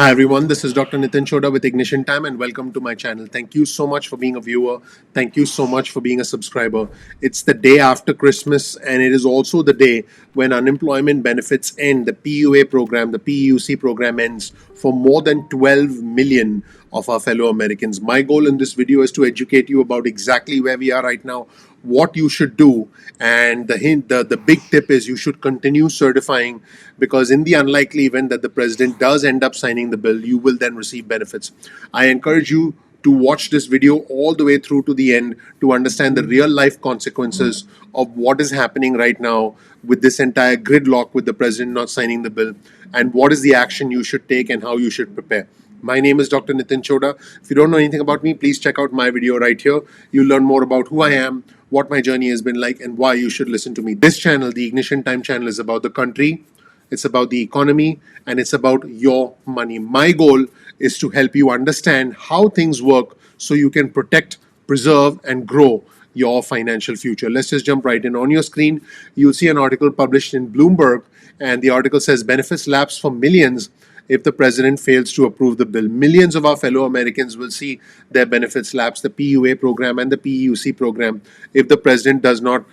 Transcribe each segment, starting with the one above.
Hi everyone, this is Dr. Nitin Chhoda with Ignition Time and welcome to my channel. Thank you so much for being a viewer. Thank you so much for being a subscriber. It's the day after Christmas and it is also the day when unemployment benefits end. The PUA program, the PUC program ends for more than 12 million of our fellow Americans. My goal in this video is to educate you about exactly where we are right now, what you should do, and the big tip is you should continue certifying, because in the unlikely event that the president does end up signing the bill, you will then receive benefits. I encourage you to watch this video all the way through to the end to understand the real life consequences of what is happening right now with this entire gridlock with the president not signing the bill, and what is the action you should take and how you should prepare. My name is Dr. Nitin Chhoda. If you don't know anything about me, please check out my video right here. You'll learn more about who I am, what my journey has been like, and why you should listen to me. This channel, the Ignition Time channel, is about the country, it's about the economy, and it's about your money. My goal is to help you understand how things work so you can protect, preserve, and grow your financial future. Let's just jump right in. On your screen, you'll see an article published in Bloomberg, and the article says benefits lapse for millions if the president fails to approve the bill. Millions of our fellow Americans will see their benefits lapse, the PUA program and the PUC program, if the president does not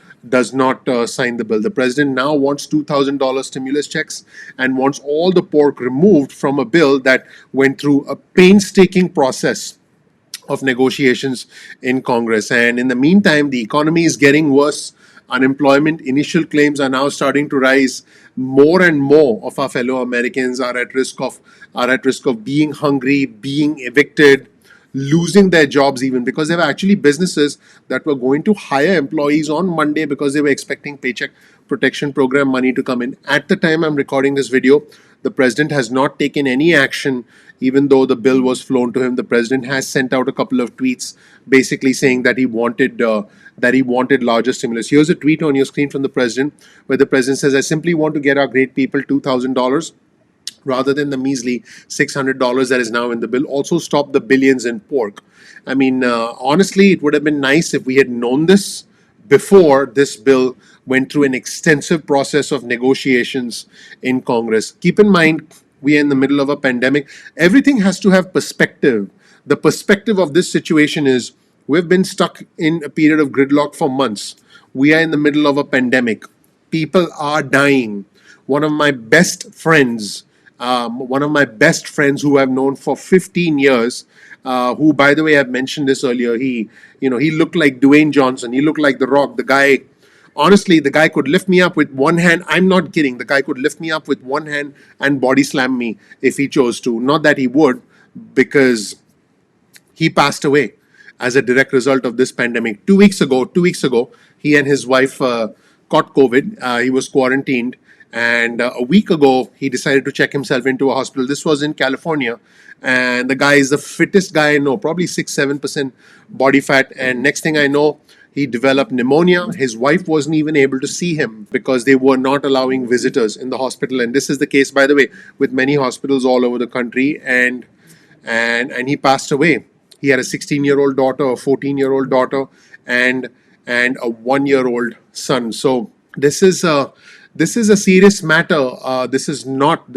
sign the bill. The president now wants $2,000 stimulus checks and wants all the pork removed from a bill that went through a painstaking process of negotiations in Congress. And in the meantime, the economy is getting worse. Unemployment initial claims are now starting to rise. More and more of our fellow Americans are at risk of being hungry, being evicted, losing their jobs, even because there were actually businesses that were going to hire employees on Monday because they were expecting paycheck protection program money to come in. At the time I'm recording this video, the president has not taken any action. Even though the bill was flown to him, the president has sent out a couple of tweets basically saying that he wanted larger stimulus. Here's a tweet on your screen from the president, where the president says, "I simply want to get our great people $2,000 rather than the measly $600 that is now in the bill. Also stop the billions in pork." I mean, honestly, it would have been nice if we had known this before this bill went through an extensive process of negotiations in Congress. Keep in mind, we are in the middle of a pandemic. Everything has to have perspective. The perspective of this situation is we've been stuck in a period of gridlock for months. We are in the middle of a pandemic. People are dying. One of my best friends, who I've known for 15 years, who, by the way, I've mentioned this earlier. He looked like Dwayne Johnson. He looked like The Rock. The guy, honestly, the guy could lift me up with one hand. I'm not kidding. The guy could lift me up with one hand and body slam me if he chose to. Not that he would, because he passed away as a direct result of this pandemic. 2 weeks ago, he and his wife caught COVID. He was quarantined. And a week ago, he decided to check himself into a hospital. This was in California. And the guy is the fittest guy I know, probably 6-7% body fat. And next thing I know, he developed pneumonia. His wife wasn't even able to see him because they were not allowing visitors in the hospital. And this is the case, by the way, with many hospitals all over the country. And he passed away. He had a 16-year-old daughter, a 14-year-old daughter, and a 1-year-old son. So this is a serious matter. This is not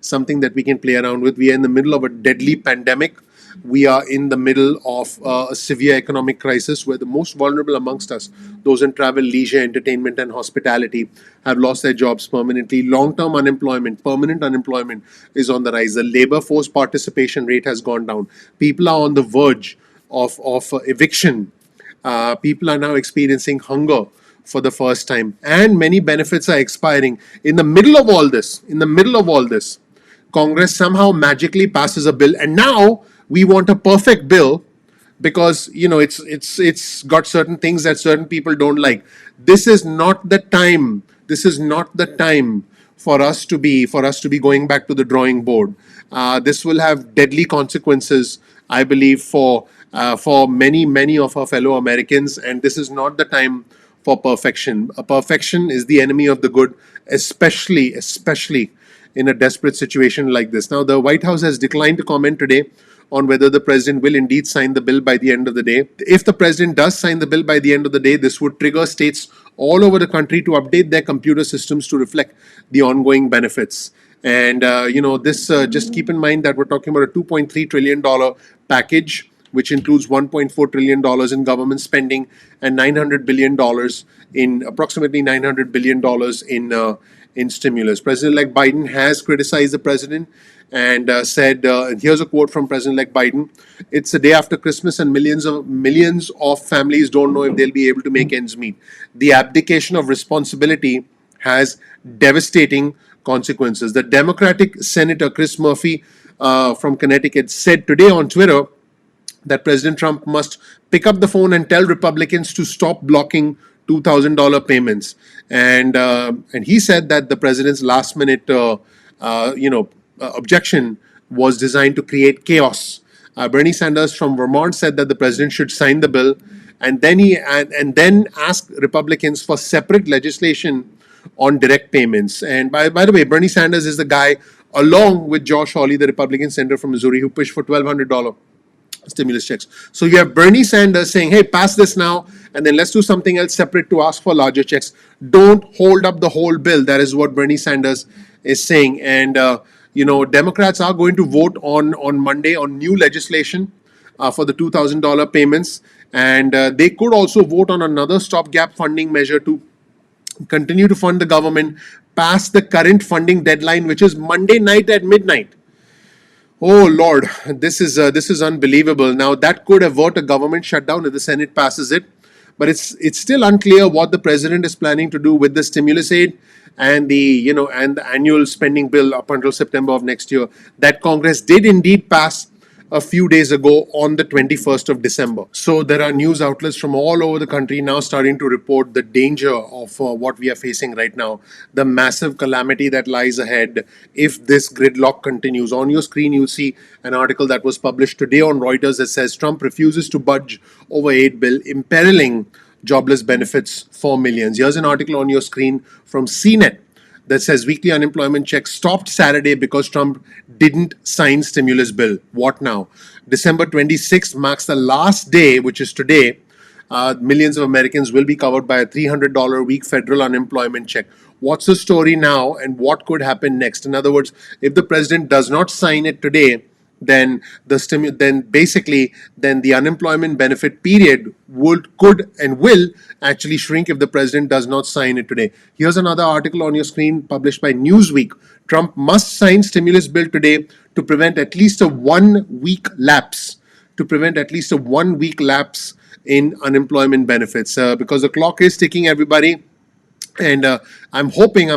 something that we can play around with. We are in the middle of a deadly pandemic. We are in the middle of a severe economic crisis where the most vulnerable amongst us, those in travel, leisure, entertainment, and hospitality, have lost their jobs permanently. Long-term unemployment, permanent unemployment is on the rise. The labor force participation rate has gone down. People are on the verge of eviction. People are now experiencing hunger for the first time, and many benefits are expiring. In the middle of all this, Congress somehow magically passes a bill, and now we want a perfect bill because it's got certain things that certain people don't like. This is not the time. This is not the time for us to be going back to the drawing board. This will have deadly consequences, I believe, for many of our fellow Americans, and this is not the time for perfection. A perfection is the enemy of the good, especially in a desperate situation like this. Now, the White House has declined to comment today on whether the president will indeed sign the bill by the end of the day. If the president does sign the bill by the end of the day, this would trigger states all over the country to update their computer systems to reflect the ongoing benefits. And this just keep in mind that we're talking about a $2.3 trillion package, which includes $1.4 trillion in government spending and $900 billion in approximately $900 billion in stimulus. President-elect Biden has criticized the president and said, and here's a quote from President-elect Biden: "It's the day after Christmas, and millions of families don't know if they'll be able to make ends meet. The abdication of responsibility has devastating consequences." The Democratic Senator Chris Murphy from Connecticut said today on Twitter that President Trump must pick up the phone and tell Republicans to stop blocking $2,000 payments. And he said that the president's last minute objection was designed to create chaos. Bernie Sanders from Vermont said that the president should sign the bill, and then ask Republicans for separate legislation on direct payments. And by the way, Bernie Sanders is the guy, along with Josh Hawley, the Republican senator from Missouri, who pushed for $1,200 stimulus checks. So you have Bernie Sanders saying, hey, pass this now, and then let's do something else separate to ask for larger checks. Don't hold up the whole bill. That is what Bernie Sanders is saying. And, Democrats are going to vote on Monday on new legislation for the $2,000 payments. And they could also vote on another stopgap funding measure to continue to fund the government past the current funding deadline, which is Monday night at midnight. Oh Lord, this is unbelievable. Now that could avert a government shutdown if the Senate passes it, but it's still unclear what the president is planning to do with the stimulus aid and the annual spending bill up until September of next year that Congress did indeed pass a few days ago on the 21st of December. So there are news outlets from all over the country now starting to report the danger of what we are facing right now, the massive calamity that lies ahead if this gridlock continues. On your screen, you'll see an article that was published today on Reuters that says Trump refuses to budge over aid bill, imperiling jobless benefits for millions. Here's an article on your screen from CNET that says weekly unemployment checks stopped Saturday because Trump didn't sign stimulus bill. What now? December 26th marks the last day, which is today. Millions of Americans will be covered by a $300 a week federal unemployment check. What's the story now, and what could happen next? In other words, if the president does not sign it today, then the unemployment benefit period could and will actually shrink if the president does not sign it today. Here's another article on your screen published by Newsweek. Trump must sign stimulus bill today to prevent at least a 1 week lapse. In unemployment benefits, because the clock is ticking, everybody. And I'm hoping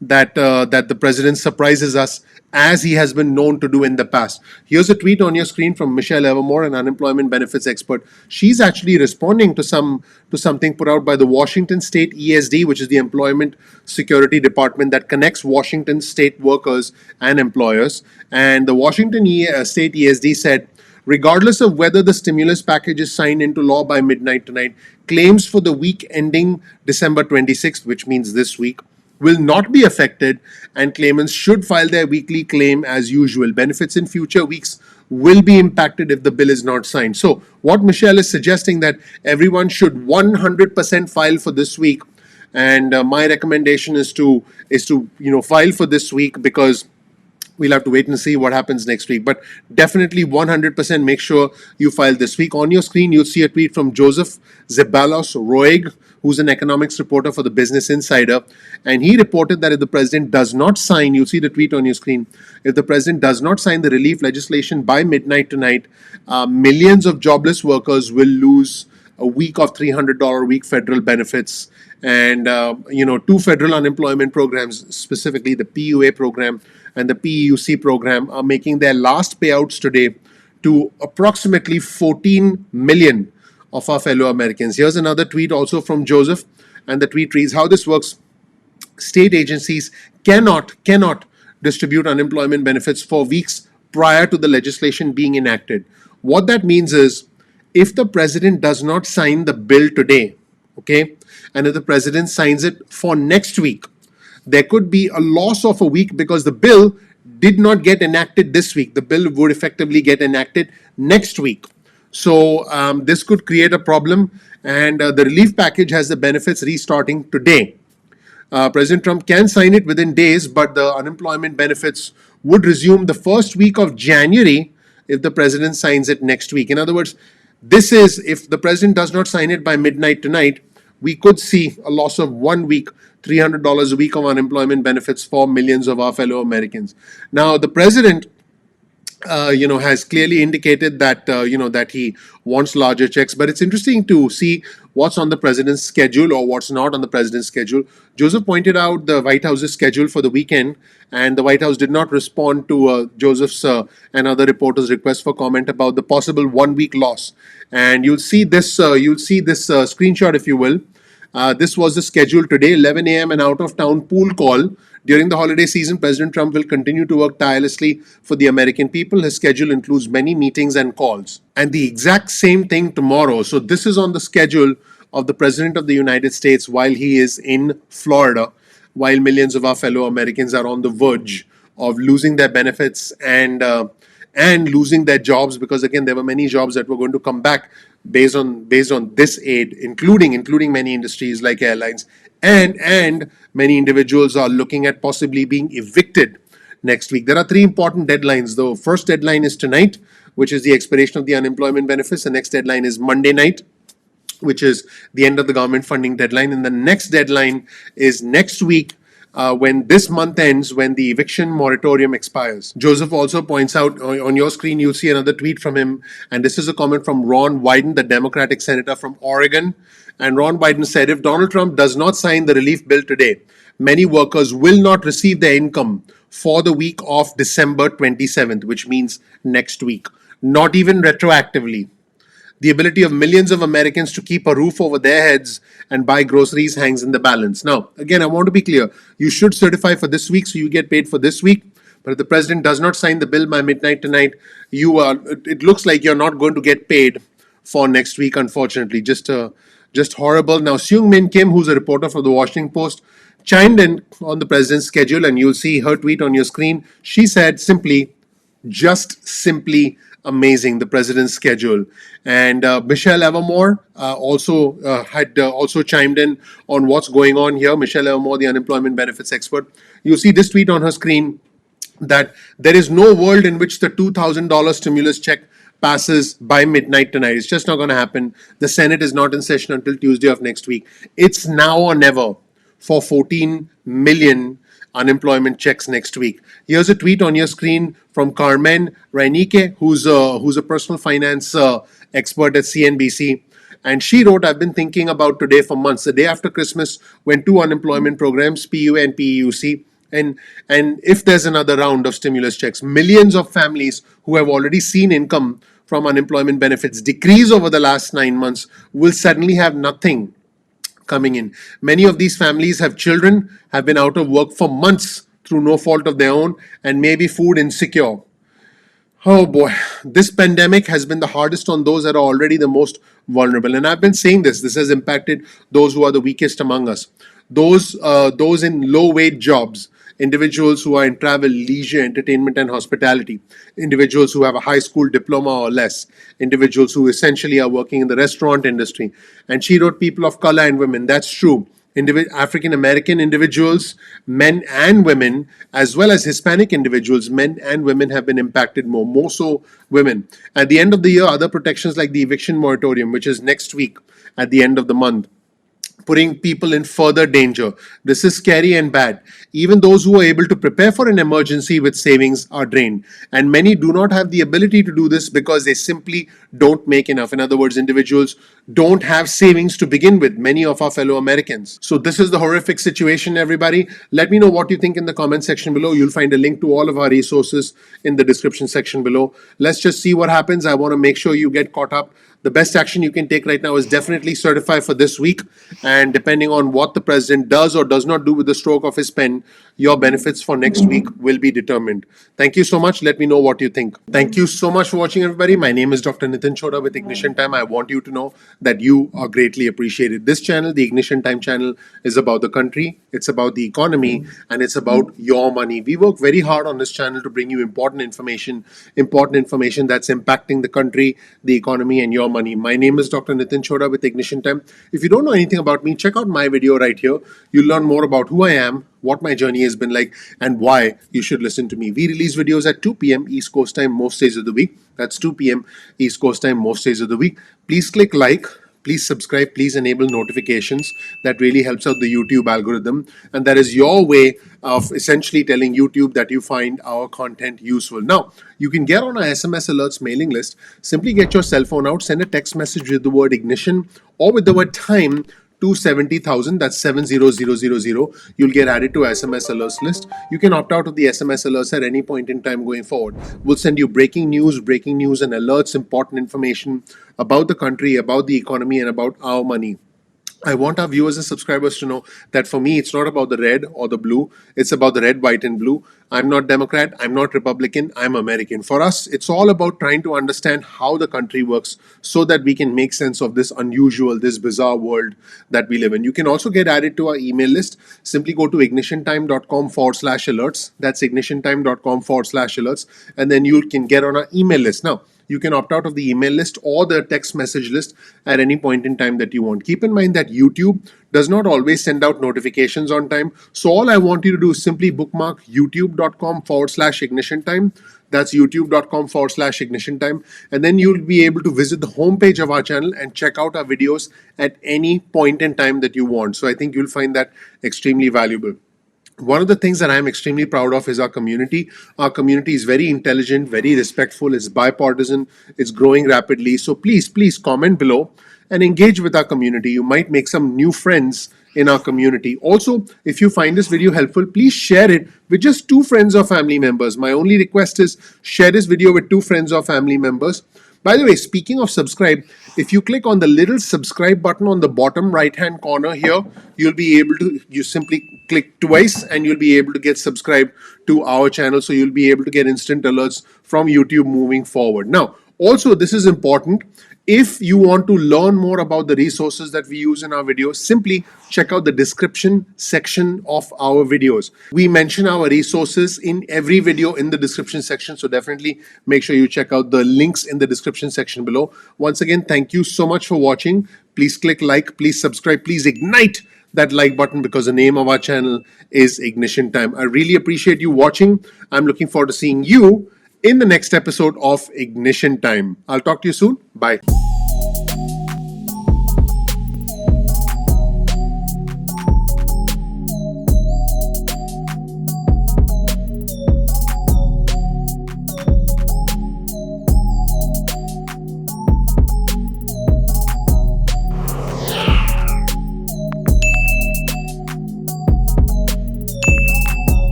that the president surprises us as he has been known to do in the past. Here's a tweet on your screen from Michelle Evermore, an unemployment benefits expert. She's actually responding to something put out by the Washington State ESD, which is the Employment Security Department that connects Washington State workers and employers. And the Washington State ESD said, regardless of whether the stimulus package is signed into law by midnight tonight, claims for the week ending December 26th, which means this week, will not be affected, and claimants should file their weekly claim as usual. Benefits in future weeks will be impacted if the bill is not signed. So what Michelle is suggesting, that everyone should 100% file for this week, and my recommendation is to file for this week, because we'll have to wait and see what happens next week. But definitely 100% make sure you file this week. On your screen, you'll see a tweet from Joseph Zeballos Roig, who's an economics reporter for the Business Insider. And he reported that if the president does not sign, you'll see the tweet on your screen, if the president does not sign the relief legislation by midnight tonight, millions of jobless workers will lose a week of $300 a week federal benefits. And, two federal unemployment programs, specifically the PUA program and the PEUC program, are making their last payouts today to approximately 14 million of our fellow Americans. Here's another tweet also from Joseph, and the tweet reads, how this works: state agencies cannot distribute unemployment benefits for weeks prior to the legislation being enacted. What that means is, if the president does not sign the bill today, okay, and if the president signs it for next week, there could be a loss of a week because the bill did not get enacted this week. The bill would effectively get enacted next week. So this could create a problem, and the relief package has the benefits restarting today. President Trump can sign it within days, but the unemployment benefits would resume the first week of January if the president signs it next week. In other words, this is if the president does not sign it by midnight tonight, we could see a loss of 1 week, $300 a week of unemployment benefits for millions of our fellow Americans. Now, the president has clearly indicated that that he wants larger checks. But it's interesting to see what's on the president's schedule or what's not on the president's schedule. Joseph pointed out the White House's schedule for the weekend, and the White House did not respond to Joseph's and other reporters' request for comment about the possible 1 week loss. And you'll see this. Screenshot, if you will. This was the schedule today, 11 a.m. an out-of-town pool call. During the holiday season, President Trump will continue to work tirelessly for the American people. His schedule includes many meetings and calls. And the exact same thing tomorrow. So this is on the schedule of the President of the United States while he is in Florida, while millions of our fellow Americans are on the verge of losing their benefits and losing their jobs, because again there were many jobs that were going to come back based on this aid, including many industries like airlines, and many individuals are looking at possibly being evicted next week. There are three important deadlines. The first deadline is tonight, which is the expiration of the unemployment benefits. The next deadline is Monday night, which is the end of the government funding deadline. And the next deadline is next week, when this month ends, when the eviction moratorium expires. Joseph also points out on your screen, you'll see another tweet from him. And this is a comment from Ron Wyden, the Democratic senator from Oregon. And Ron Wyden said, if Donald Trump does not sign the relief bill today, many workers will not receive their income for the week of December 27th, which means next week, not even retroactively. The ability of millions of Americans to keep a roof over their heads and buy groceries hangs in the balance. Now, again, I want to be clear. You should certify for this week so you get paid for this week. But if the president does not sign the bill by midnight tonight, it looks like you're not going to get paid for next week, unfortunately. Just horrible. Now, Seung Min Kim, who's a reporter for the Washington Post, chimed in on the president's schedule, and you'll see her tweet on your screen. She said simply amazing, the president's schedule. And Michelle Evermore had also chimed in on what's going on here. Michelle Evermore, the unemployment benefits expert. You see this tweet on her screen, that there is no world in which the $2,000 stimulus check passes by midnight tonight. It's just not going to happen. The Senate is not in session until Tuesday of next week. It's now or never for 14 million unemployment checks next week. Here's a tweet on your screen from Carmen Reinike, who's a personal finance expert at CNBC. And she wrote, I've been thinking about today for months, the day after Christmas, when two unemployment programs, PUA and PEUC, and if there's another round of stimulus checks, millions of families who have already seen income from unemployment benefits decrease over the last 9 months will suddenly have nothing coming in. Many of these families have children, have been out of work for months through no fault of their own, and may be food insecure. Oh boy, this pandemic has been the hardest on those that are already the most vulnerable. And I've been saying this has impacted those who are the weakest among us. Those in low-wage jobs, individuals who are in travel, leisure, entertainment, and hospitality, individuals who have a high school diploma or less, individuals who essentially are working in the restaurant industry. And she wrote, people of color and women. That's true. African American individuals, men and women, as well as Hispanic individuals, men and women have been impacted more so women. At the end of the year, other protections like the eviction moratorium, which is next week at the end of the month, putting people in further danger. This is scary and bad. Even those who are able to prepare for an emergency with savings are drained. And many do not have the ability to do this because they simply don't make enough. In other words, individuals don't have savings to begin with, many of our fellow Americans. So this is the horrific situation, everybody. Let me know what you think in the comment section below. You'll find a link to all of our resources in the description section below. Let's just see what happens. I want to make sure you get caught up. The best action you can take right now is definitely certify for this week. And depending on what the president does or does not do with the stroke of his pen, your benefits for next week will be determined. Thank you so much. Let me know what you think. Thank you so much for watching, everybody. My name is Dr. Nitin Chhoda with Ignition Time. I want you to know that you are greatly appreciated. This channel, the Ignition Time channel, is about the country, it's about the economy, and it's about your money. We work very hard on this channel to bring you important information that's impacting the country, the economy, and your your money. My name is Dr. Nitin Chhoda with Ignition Time. If you don't know anything about me, check out my video right here. You'll learn more about who I am, what my journey has been like, and why you should listen to me. We release videos at 2 p.m. East Coast time most days of the week. That's 2 p.m. East Coast time most days of the week. Please click like. Please subscribe, please enable notifications. That really helps out the YouTube algorithm. And that is your way of essentially telling YouTube that you find our content useful. Now, you can get on our SMS alerts mailing list. Simply get your cell phone out, send a text message with the word ignition or with the word time to 70,000, that's 70000. You'll get added to SMS alerts list. You can opt out of the SMS alerts at any point in time going forward. We'll send you breaking news and alerts, important information about the country, about the economy, and about our money. I want our viewers and subscribers to know that for me, it's not about the red or the blue. It's about the red, white, and blue. I'm not Democrat. I'm not Republican. I'm American. For us, it's all about trying to understand how the country works so that we can make sense of this unusual, this bizarre world that we live in. You can also get added to our email list. Simply go to ignitiontime.com/alerts. That's ignitiontime.com/alerts. And then you can get on our email list. Now, you can opt out of the email list or the text message list at any point in time that you want. Keep in mind that YouTube does not always send out notifications on time. So all I want you to do is simply bookmark youtube.com/ignition time. That's youtube.com/ignition time. And then you'll be able to visit the homepage of our channel and check out our videos at any point in time that you want. So I think you'll find that extremely valuable. One of the things that I'm extremely proud of is our community. Our community is very intelligent, very respectful, it's bipartisan, it's growing rapidly. So please comment below and engage with our community. You might make some new friends in our community. Also, if you find this video helpful, please share it with just 2 friends or family members. My only request is share this video with 2 friends or family members. By the way, speaking of subscribe, if you click on the little subscribe button on the bottom right hand corner here, you'll be able to, you simply click twice and you'll be able to get subscribed to our channel. So you'll be able to get instant alerts from YouTube moving forward. Now, also, this is important. If you want to learn more about the resources that we use in our videos, simply check out the description section of our videos. We mention our resources in every video in the description section, so definitely make sure you check out the links in the description section below. Once again, thank you so much for watching. Please click like, please subscribe, please ignite that like button because the name of our channel is Ignition Time. I really appreciate you watching. I'm looking forward to seeing you in the next episode of Ignition Time. I'll talk to you soon. Bye.